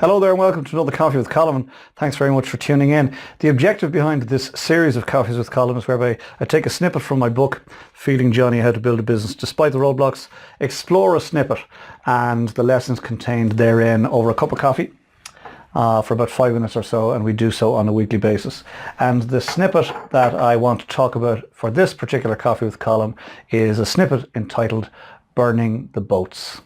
Hello there and welcome to another Coffee with Colm, and thanks very much for tuning in. The objective behind this series of Coffees with Colm is whereby I take a snippet from my book, Feeding Johnny How to Build a Business Despite the Roadblocks, explore a snippet and the lessons contained therein over a cup of coffee for about 5 minutes or so, and we do so on a weekly basis. And the snippet that I want to talk about for this particular Coffee with Colm is a snippet entitled Burning the Boats.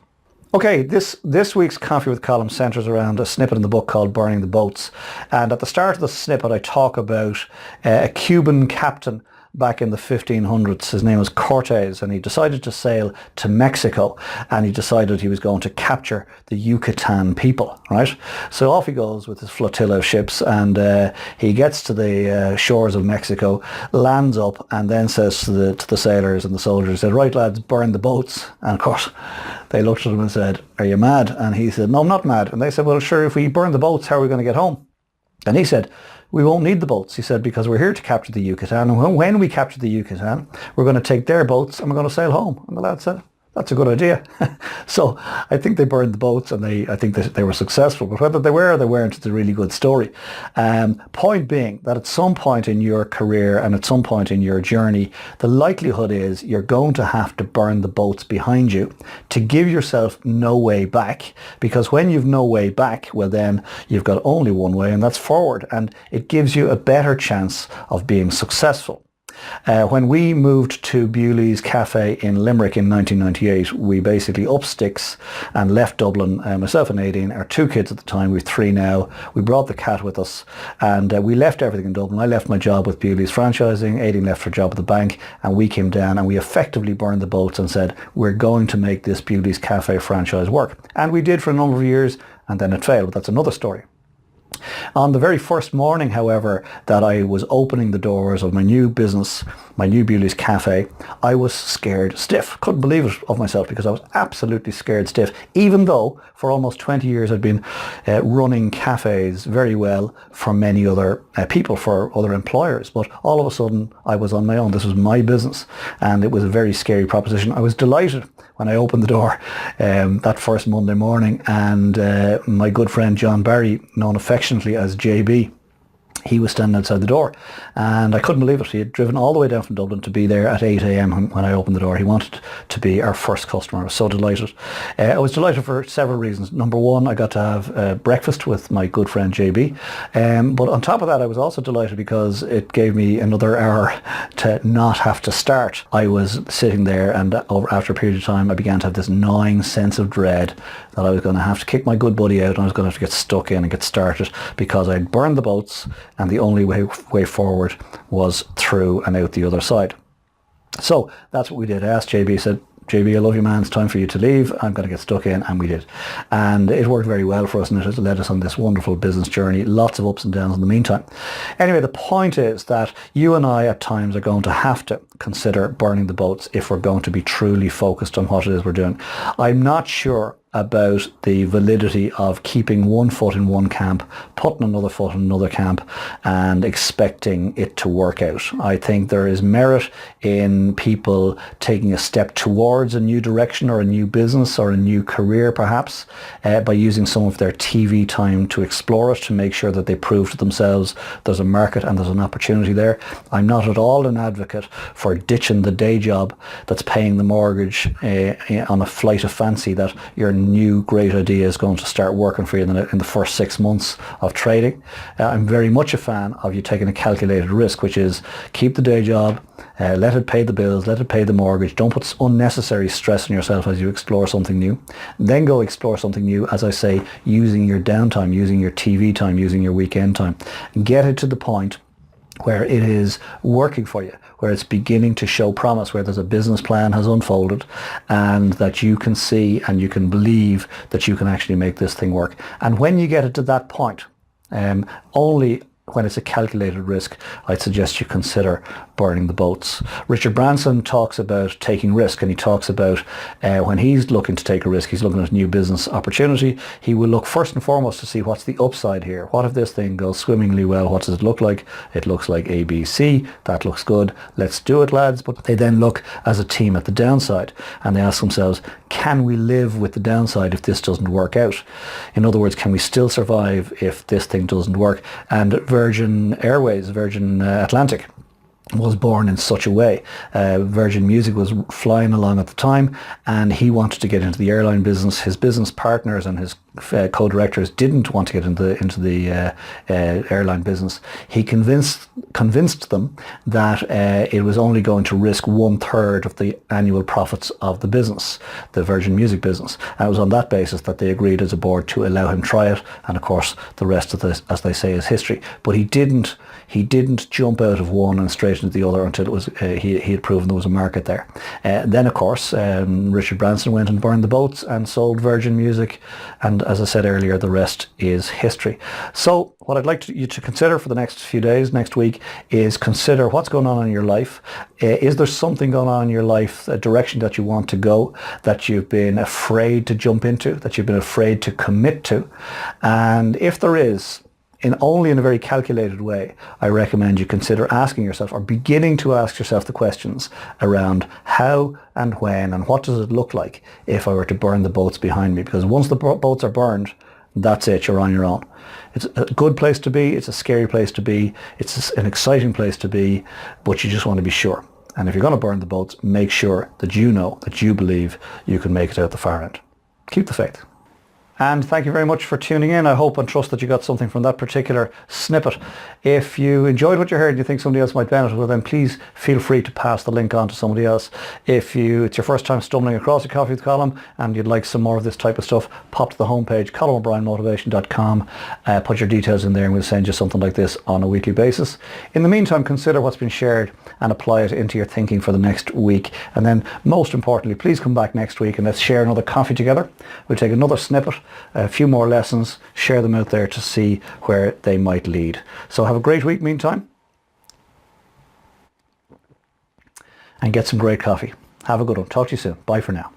Okay, this week's Coffee with Colm centres around a snippet in the book called Burning the Boats. And at the start of the snippet I talk about a Cuban captain back in the 1500s. His name was Cortes, and he decided to sail to Mexico, and he decided he was going to capture the Yucatan people, right? So off he goes with his flotilla of ships, and he gets to the shores of Mexico, lands up, and then says to the sailors and the soldiers, said, "Right lads, burn the boats." And of course they looked at him and said, "Are you mad?" And he said, "No, I'm not mad." And they said, "Well, sure, if we burn the boats, how are we going to get home?" And he said, "We won't need the boats," he said, "because we're here to capture the Yucatan. And when we capture the Yucatan, we're going to take their boats and we're going to sail home." And the lad said, "That's a good idea." So I think they burned the boats, and I think they were successful. But whether they were or they weren't, it's a really good story. Point being that at some point in your career and at some point in your journey, the likelihood is you're going to have to burn the boats behind you to give yourself no way back. Because when you've no way back, well then you've got only one way, and that's forward. And it gives you a better chance of being successful. When we moved to Bewley's Cafe in Limerick in 1998, we basically upped sticks and left Dublin. Myself and Aideen, our 2 kids at the time, we've 3 now. We brought the cat with us, and we left everything in Dublin. I left my job with Bewley's franchising, Aideen left her job at the bank, and we came down and we effectively burned the boats and said, we're going to make this Bewley's Cafe franchise work. And we did for a number of years, and then it failed, but that's another story. On the very first morning, however, that I was opening the doors of my new business, my new Bewley's Cafe, I was scared stiff. Couldn't believe it of myself, because I was absolutely scared stiff, even though for almost 20 years I'd been running cafes very well for many other people, for other employers. But all of a sudden I was on my own. This was my business, and it was a very scary proposition. I was delighted when I opened the door that first Monday morning, and my good friend John Barry, known affectionately as JB, he was standing outside the door, and I couldn't believe it. He had driven all the way down from Dublin to be there at 8 a.m. when I opened the door. He wanted to be our first customer. I was so delighted. I was delighted for several reasons. Number one, I got to have breakfast with my good friend JB, but on top of that I was also delighted because it gave me another hour to not have to start. I was sitting there, and after a period of time I began to have this gnawing sense of dread that I was going to have to kick my good buddy out, and I was going to have to get stuck in and get started, because I'd burned the boats and the only way forward was through and out the other side. So that's what we did. I asked JB, said, "JB, I love you, man. It's time for you to leave. I'm going to get stuck in." And we did. And it worked very well for us, and it has led us on this wonderful business journey. Lots of ups and downs in the meantime. Anyway, the point is that you and I at times are going to have to consider burning the boats if we're going to be truly focused on what it is we're doing. I'm not sure about the validity of keeping one foot in one camp, putting another foot in another camp, and expecting it to work out. I think there is merit in people taking a step towards a new direction or a new business or a new career, perhaps, by using some of their TV time to explore it, to make sure that they prove to themselves there's a market and there's an opportunity there. I'm not at all an advocate for ditching the day job that's paying the mortgage on a flight of fancy that your new great idea is going to start working for you in the first 6 months of trading. I'm very much a fan of you taking a calculated risk, which is keep the day job, let it pay the bills, let it pay the mortgage. Don't put unnecessary stress on yourself as you explore something new. Then go explore something new, as I say, using your downtime, using your TV time, using your weekend time. Get it to the point where it is working for you, where it's beginning to show promise, where there's a business plan has unfolded, and that you can see and you can believe that you can actually make this thing work. And when you get it to that point, only when it's a calculated risk, I'd suggest you consider burning the boats. Richard Branson talks about taking risk, and he talks about when he's looking to take a risk, he's looking at a new business opportunity. He will look first and foremost to see what's the upside here. What if this thing goes swimmingly well? What does it look like? It looks like ABC. That looks good. Let's do it, lads. But they then look as a team at the downside, and they ask themselves, can we live with the downside if this doesn't work out? In other words, can we still survive if this thing doesn't work? And Virgin Airways, Virgin Atlantic, was born in such a way. Virgin Music was flying along at the time, and he wanted to get into the airline business. His business partners and his co-directors didn't want to get into the airline business. He convinced them that it was only going to risk 1/3 of the annual profits of the business, the Virgin Music business. And it was on that basis that they agreed as a board to allow him try it. And of course, the rest of this, as they say, is history. But he didn't jump out of one and straight into the other until it was he had proven there was a market there. Then, of course, Richard Branson went and burned the boats and sold Virgin Music, and as I said earlier, the rest is history. So what I'd like you to consider for the next few days, next week, is consider what's going on in your life. Is there something going on in your life, a direction that you want to go, that you've been afraid to jump into, that you've been afraid to commit to? And if there is, only in a very calculated way, I recommend you consider asking yourself, or beginning to ask yourself, the questions around how and when and what does it look like if I were to burn the boats behind me? Because once the boats are burned, that's it, you're on your own. It's a good place to be, it's a scary place to be, it's an exciting place to be, but you just want to be sure. And if you're going to burn the boats, make sure that you know, that you believe you can make it out the far end. Keep the faith. And thank you very much for tuning in. I hope and trust that you got something from that particular snippet. If you enjoyed what you heard and you think somebody else might benefit, well then please feel free to pass the link on to somebody else. If it's your first time stumbling across a Coffee with Colm and you'd like some more of this type of stuff, pop to the homepage, colmobrienmotivation.com, put your details in there and we'll send you something like this on a weekly basis. In the meantime, consider what's been shared and apply it into your thinking for the next week. And then most importantly, please come back next week and let's share another coffee together. We'll take another snippet, a few more lessons, share them out there to see where they might lead. So have a great week meantime, and get some great coffee. Have a good one. Talk to you soon. Bye for now.